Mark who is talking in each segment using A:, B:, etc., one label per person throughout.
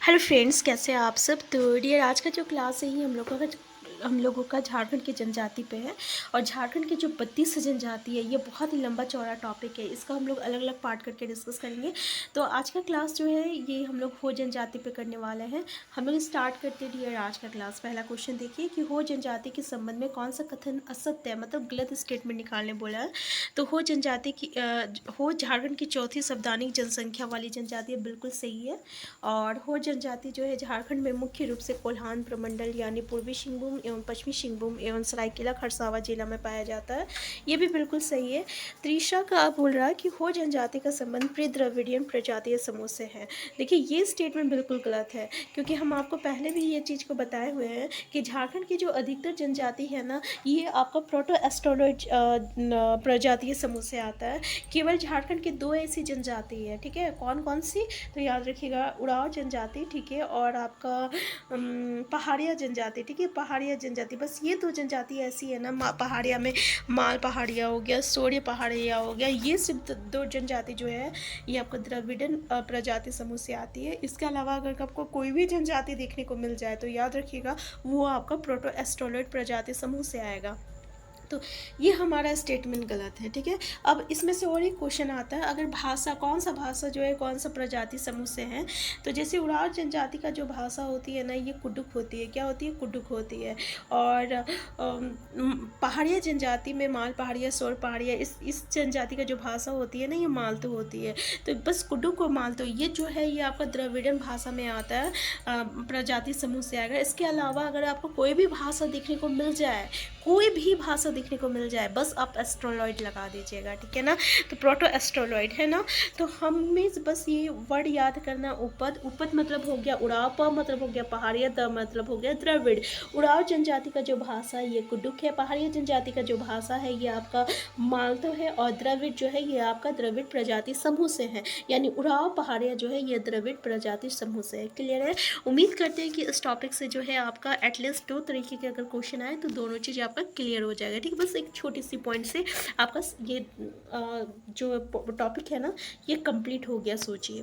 A: Hello friends, कैसे हैं आप सब। तो डियर, आज का जो क्लास है ये हम लोगों का झारखंड की जनजाति पे है। और झारखंड की जो 32 जनजाति है ये बहुत ही लंबा चौड़ा टॉपिक है। इसका हम लोग अलग अलग पार्ट करके डिस्कस करेंगे। तो आज का क्लास जो है ये हम लोग हो जनजाति पे करने वाले हैं। हम लोग स्टार्ट करते हैं डियर आज का क्लास। पहला क्वेश्चन देखिए कि हो जनजाति के संबंध में कौन सा कथन असत्य है, मतलब गलत स्टेटमेंट निकालने बोला है। तो हो जनजाति की हो झारखंड की चौथी संवैधानिक जनसंख्या वाली जनजाति है, बिल्कुल सही है। और हो जनजाति जो है झारखंड में मुख्य रूप से कोल्हान प्रमंडल यानी पूर्वी सिंहभूम एवं पश्चिमी सिंहभूम एवं सरायकेला खरसावां जिला में पाया जाता है, ये भी बिल्कुल सही है। तीसरा का बोल रहा है कि हो जनजाति का संबंध प्री द्रविडियन प्रजातीय समूह से है। देखिए ये स्टेटमेंट बिल्कुल गलत है, क्योंकि हम आपको पहले भी ये चीज़ को बताए हुए हैं कि झारखंड की जो अधिकतर जनजाति है ना, ये आपका प्रोटो एस्ट्रोलॉइड प्रजातीय समूह से आता है। केवल झारखंड की दो ऐसी जनजाति है, ठीक है। कौन कौन सी, तो याद रखिएगा, उराव जनजाति, ठीक है, और आपका पहाड़िया जनजाति, ठीक है, पहाड़िया जनजाति। बस ये दो जनजाति ऐसी है ना, पहाड़िया में माल पहाड़िया हो गया, सोरे पहाड़िया हो गया, ये सिर्फ दो जनजाति जो है ये आपको द्रविड़न प्रजाति समूह से आती है। इसके अलावा अगर आपको कोई भी जनजाति देखने को मिल जाए तो याद रखिएगा वो आपका प्रोटो एस्ट्रोलॉइड प्रजाति समूह से आएगा। तो ये हमारा स्टेटमेंट गलत है, ठीक है। अब इसमें से और एक क्वेश्चन आता है, अगर भाषा, कौन सा भाषा जो है कौन सा प्रजाति समूह से है। तो जैसे उराव जनजाति का जो भाषा होती है ना, ये कुडुक होती है। क्या होती है? कुडुक होती है। और पहाड़िया जनजाति में माल पहाड़िया, सोर पहाड़िया, इस जनजाति का जो भाषा होती है ना, ये मालतो होती है। तो बस कुडुक और मालतो ये जो है ये आपका द्रविड़न भाषा में आता है, प्रजाति समूह से आएगा। इसके अलावा अगर आपको कोई भी भाषा देखने को मिल जाए, कोई भी भाषा देखने को मिल जाए, बस आप एस्ट्रोलॉइड लगा दीजिएगा, ठीक है ना। तो प्रोटो एस्ट्रोलॉइड है ना। तो हमें बस ये वर्ड याद करना, उपद, उपद मतलब हो गया उड़ाव, प मतलब हो गया पहाड़िया, द मतलब हो गया द्रविड़। उड़ाव जनजाति का जो भाषा है ये कुडुक है, पहाड़िया जनजाति का जो भाषा है ये आपका मालतो है, और द्रविड़ जो है ये आपका द्रविड़ प्रजाति समूह से है। यानी उड़ाव पहाड़िया जो है ये द्रविड़ प्रजाति समूह से है। क्लियर है। उम्मीद करते हैं कि इस टॉपिक से जो है आपका एटलीस्ट दो तरीके के अगर क्वेश्चन आए तो दोनों चीज़ आपका क्लियर हो जाएगा, ठीक है। बस एक छोटी सी पॉइंट से आपका ये जो टॉपिक है ना ये कंप्लीट हो गया, सोचिए।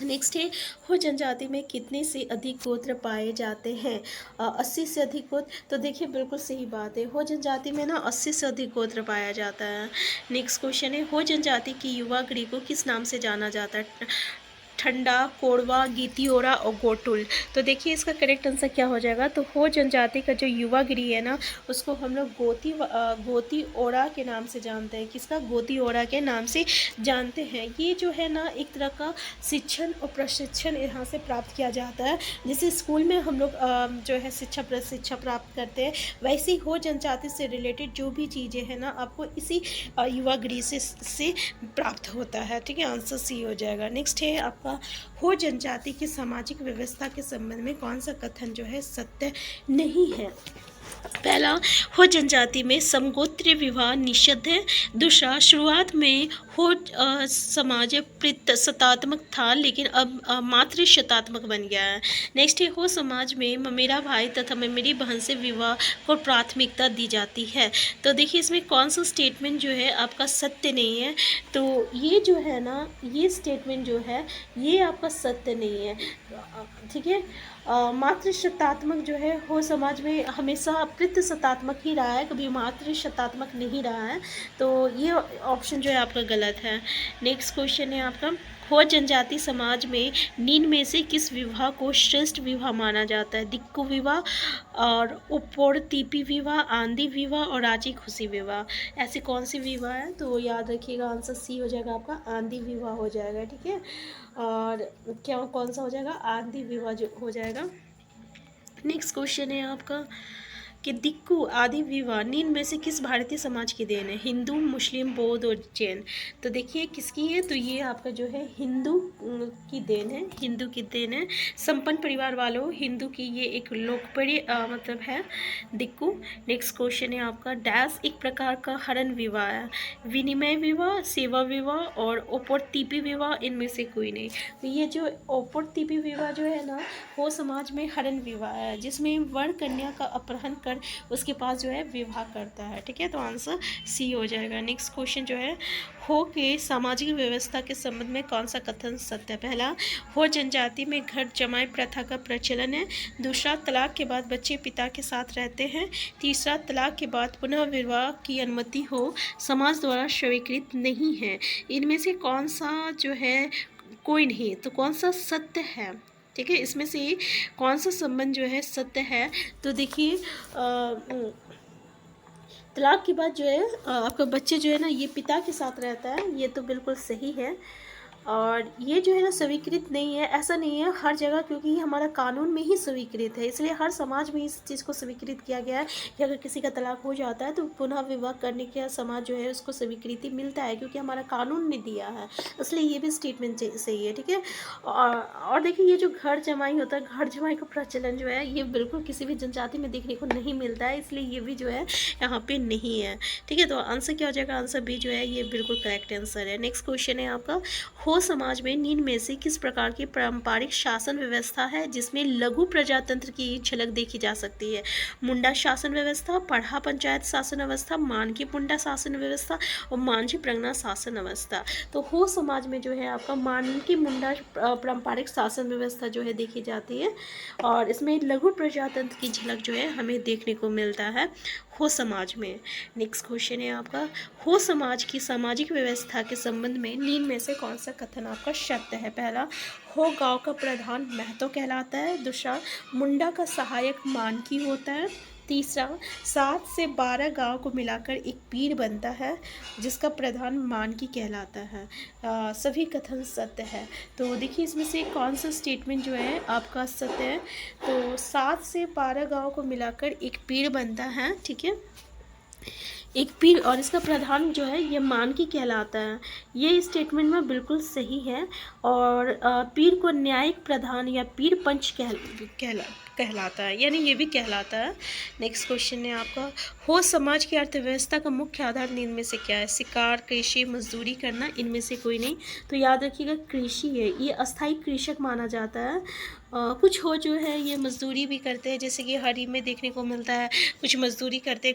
A: नेक्स्ट है, हो जनजाति में कितने से अधिक गोत्र पाए जाते हैं? 80 से अधिक गोत्र। तो देखिए बिल्कुल सही बात है, हो जनजाति में ना 80 से अधिक गोत्र पाया जाता है। नेक्स्ट क्वेश्चन है, हो जनजाति की युवा गृह को किस नाम से जाना जाता है? ठंडा, कोरवा, गीतियोरा और गोटुल। तो देखिए इसका करेक्ट आंसर क्या हो जाएगा। तो हो जनजाति का जो युवा गिरी है ना, उसको हम लोग गोती ओरा के नाम से जानते हैं। किसका? गोती ओरा के नाम से जानते हैं। ये जो है ना एक तरह का शिक्षण और प्रशिक्षण यहाँ से प्राप्त किया जाता है। जैसे स्कूल में हम लोग जो है शिक्षा प्राप्त करते हैं, वैसे ही हो जनजाति से रिलेटेड जो भी चीज़ें हैं ना आपको इसी युवा गृह से प्राप्त होता है, ठीक है। आंसर सी हो जाएगा। नेक्स्ट है आपका, हो जनजाति की सामाजिक व्यवस्था के संबंध में कौन सा कथन जो है सत्य नहीं है? पहला, हो जनजाति में समगोत्रीय विवाह निषिद्ध है। दूसरा, शुरुआत में हो समाज शतात्मक था लेकिन अब मातृ शतात्मक बन गया है। नेक्स्ट है, हो समाज में ममेरा भाई तथा ममेरी बहन से विवाह को प्राथमिकता दी जाती है। तो देखिए इसमें कौन सा स्टेटमेंट जो है आपका सत्य नहीं है। तो ये जो है ना ये स्टेटमेंट जो है ये आपका सत्य नहीं है, ठीक है। मातृ शतात्मक जो है हो समाज में हमेशा पितृ शतात्मक ही रहा है, कभी मातृ शतात्मक नहीं रहा है। तो ये ऑप्शन जो है आपका गलत है। नेक्स्ट क्वेश्चन है आपका, हो जनजाति समाज में निम्न में से किस विवाह को श्रेष्ठ विवाह माना जाता है? दिक्कु विवाह और उपोड़तीपी विवाह, आंधी विवाह और रांची खुशी विवाह। ऐसी कौन सी विवाह है? तो याद रखिएगा आंसर सी हो जाएगा आपका, आंधी विवाह हो जाएगा, ठीक है। और क्या कौन सा हो जाएगा? आंधी विवाह जो हो जाएगा। नेक्स्ट क्वेश्चन है आपका कि दिक्कु आदि विवाह निम्न में से किस भारतीय समाज की देन है? हिंदू, मुस्लिम, बौद्ध और जैन। तो देखिए किसकी है? तो ये आपका जो है हिंदू की देन है, हिंदू की देन है। संपन्न परिवार वालों, हिंदू की ये एक लोकप्रिय मतलब है दिक्कु। नेक्स्ट क्वेश्चन है आपका, डैश एक प्रकार का हरण विवाह है? विनिमय विवाह, सेवा विवाह और ओपोर्तीपी विवाह, इनमें से कोई नहीं। तो ये जो ओपोर्तीपी विवाह जो है ना वो समाज में हरण विवाह है, जिसमें वर कन्या का अपहरण कर कर उसके पास जो है विवाह करता है। ठीक है, तो आंसर सी हो जाएगा। नेक्स्ट क्वेश्चन जो है, हो के सामाजिक व्यवस्था के संबंध में कौन सा कथन सत्य है? पहला, हो जनजाति में घर जमाई प्रथा का प्रचलन है। दूसरा, तलाक के बाद बच्चे पिता के साथ रहते हैं। तीसरा, तलाक के बाद पुनः विवाह की अनुमति हो समाज द्वारा स्वीकृत नहीं है। इनमें से कौन सा जो है कोई नहीं, तो कौन सा सत्य है? ठीक है, इसमें से कौन सा संबंध जो है सत्य है? तो देखिए, तलाक के बाद जो है आपका बच्चे जो है ना ये पिता के साथ रहता है, ये तो बिल्कुल सही है। और ये जो है ना स्वीकृत नहीं है, ऐसा नहीं है हर जगह, क्योंकि ये हमारा कानून में ही स्वीकृत है, इसलिए हर समाज में इस चीज़ को स्वीकृत किया गया है कि अगर किसी का तलाक हो जाता है तो पुनः विवाह करने का समाज जो है उसको स्वीकृति मिलता है, क्योंकि हमारा कानून ने दिया है, इसलिए ये भी स्टेटमेंट सही है। ठीक है, और देखिए ये जो घर जमाई होता है, घर जमाई का प्रचलन जो है ये बिल्कुल किसी भी जनजाति में देखने को नहीं मिलता है, इसलिए ये भी जो है यहाँ पे नहीं है। ठीक है, तो आंसर क्या हो जाएगा? आंसर बी जो है ये बिल्कुल करेक्ट आंसर है। नेक्स्ट क्वेश्चन है आपका, हो समाज में निम्न में से किस प्रकार की पारंपरिक शासन व्यवस्था है जिसमें लघु प्रजातंत्र की झलक देखी जा सकती है? मुंडा शासन व्यवस्था, पढ़ा पंचायत शासन व्यवस्था, मानकी मुंडा शासन व्यवस्था और मांझी प्रगना शासन व्यवस्था। तो हो समाज में जो है आपका मानकी मुंडा पारंपरिक शासन व्यवस्था जो है देखी जाती है, और इसमें लघु प्रजातंत्र की झलक जो है हमें देखने को मिलता है हो समाज में। नेक्स्ट क्वेश्चन है आपका, हो समाज की सामाजिक व्यवस्था के संबंध में निम्न में से कौन सा कथन आपका सत्य है? पहला, हो गांव का प्रधान महतो कहलाता है। दूसरा, मुंडा का सहायक मानकी होता है। तीसरा, 7 से 12 गांव को मिलाकर एक पीर बनता है जिसका प्रधान मानकी कहलाता है। सभी कथन सत्य है। तो देखिए इसमें से कौन सा स्टेटमेंट जो है आपका सत्य है? तो 7 से 12 गांव को मिलाकर एक पीर बनता है। ठीक है, एक पीर, और इसका प्रधान जो है ये मानकी कहलाता है, ये स्टेटमेंट में बिल्कुल सही है। और पीर को न्यायिक प्रधान या पीर पंच कहलाता है, यानी ये भी कहलाता है। नेक्स्ट क्वेश्चन है आपका, हो समाज की अर्थव्यवस्था का मुख्य आधार निम्न में से क्या है? शिकार, कृषि, मजदूरी करना, इनमें से कोई नहीं। तो याद रखिएगा कृषि है, ये अस्थायी कृषक माना जाता है। कुछ हो जो है ये मजदूरी भी करते हैं, जैसे कि हरी में देखने को मिलता है, कुछ मजदूरी करते हैं,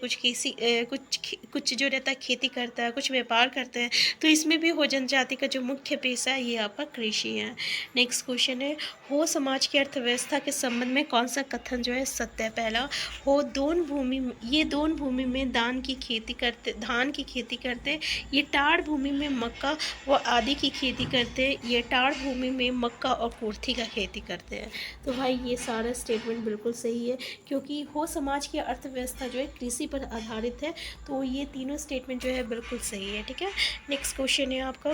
A: कुछ जो रहता है खेती करता है, कुछ व्यापार करते हैं। तो इसमें भी हो जनजाति का जो मुख्य पेशा है ये आपका कृषि है। नेक्स्ट क्वेश्चन है, हो समाज की अर्थव्यवस्था के संबंध में कौन सा कथन जो है सत्य है? पहला, हो दोन भूमि में धान की खेती करते, ये टाड़ भूमि में मक्का व आदि की खेती करते, ये टाड़ भूमि में मक्का और कुर्थी का खेती करते हैं। तो भाई ये सारा स्टेटमेंट बिल्कुल सही है, क्योंकि हो समाज की अर्थव्यवस्था जो है कृषि पर आधारित है, तो ये तीनों स्टेटमेंट जो है बिल्कुल सही है। ठीक है, नेक्स्ट क्वेश्चन है आपका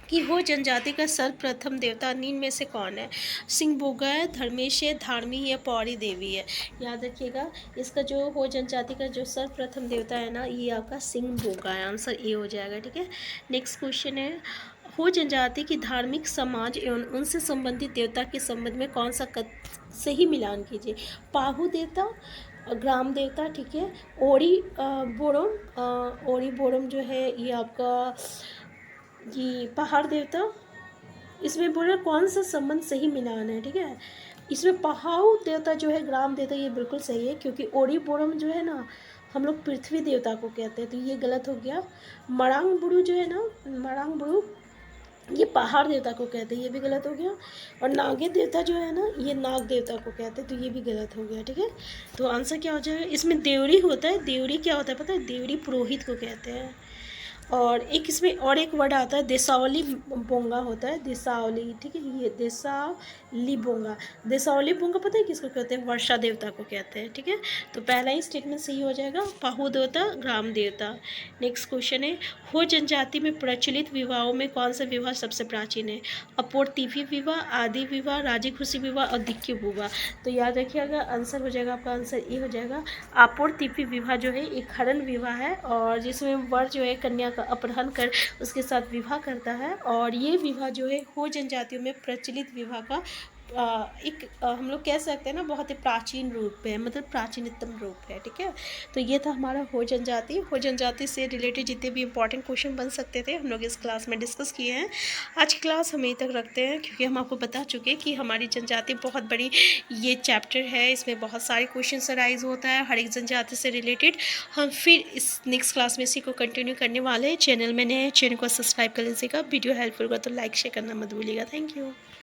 A: कि हो जनजाति का सर्वप्रथम देवता निम्न में से कौन है? सिंह बोगा है, धर्मेश है, धार्मी या पौड़ी देवी है? याद रखिएगा इसका जो हो जनजाति का जो सर्वप्रथम देवता है ना ये आपका सिंह बोगा है, आंसर ए हो जाएगा। ठीक है, नेक्स्ट क्वेश्चन है, हो जनजाति की धार्मिक समाज एवं उनसे संबंधित देवता के संबंध में कौन सा सही मिलान कीजिए? पाहु देवता, ग्राम देवता, ठीक है, ओरी बोरम जो है ये आपका ये पहाड़ देवता, इसमें बोल रहे कौन सा संबंध सही मिलान है? ठीक है, इसमें पहाड़ देवता जो है ग्राम देवता ये बिल्कुल सही है, क्योंकि ओरी बोरम जो है ना हम लोग पृथ्वी देवता को कहते हैं, तो ये गलत हो गया। मरांग बुरु जो है ना, मरांग बुरु ये पहाड़ देवता को कहते हैं, ये भी गलत हो गया। और नागे देवता जो है ना ये नाग देवता को कहते हैं, तो ये भी गलत हो गया। ठीक है, तो आंसर क्या हो जाएगा? इसमें देवरी होता है, देवरी क्या होता है पता है? देवरी पुरोहित को कहते हैं। और एक इसमें और एक वर्ड आता है देसावली बोंगा होता है, देसावली, ठीक है, ये देसावली बोंगा पता है किसको कहते हैं? वर्षा देवता को कहते हैं। ठीक है, तो पहला ही स्टेटमेंट सही हो जाएगा, पाहु देवता, ग्राम देवता। नेक्स्ट क्वेश्चन है, हो जनजाति में प्रचलित विवाहों में कौन सा विवाह सबसे प्राचीन है? अपूर्तिवी विवाह, आदि विवाह, राजी खुशी विवाह और दिक्की विवाह। तो याद रखिएगा आंसर हो जाएगा आपका, आंसर ए हो जाएगा। अपूर्तिवी विवाह जो है एक हरण विवाह है, और जिसमें वर जो है कन्या का अपहरण कर उसके साथ विवाह करता है, और ये विवाह जो है हो जनजातियों में प्रचलित विवाह का एक हम लोग कह सकते हैं ना बहुत ही प्राचीन रूप है, मतलब प्राचीनतम रूप है। ठीक है, तो ये था हमारा हो जनजाति। हो जनजाति से रिलेटेड जितने भी इंपॉर्टेंट क्वेश्चन बन सकते थे हम लोग इस क्लास में डिस्कस किए हैं। आज की क्लास हम यहीं तक रखते हैं, क्योंकि हम आपको बता चुके हैं कि हमारी जनजाति बहुत बड़ी ये चैप्टर है, इसमें बहुत सारे क्वेश्चन अराइज होता है हर एक जनजाति से रिलेटेड। हम फिर इस नेक्स्ट क्लास में इसी को कंटिन्यू करने वाले हैं। चैनल में नए हैं, चैनल को सब्सक्राइब कर लीजिएगा। वीडियो हेल्पफुल होगा तो लाइक शेयर करना मत भूलिएगा। Thank you.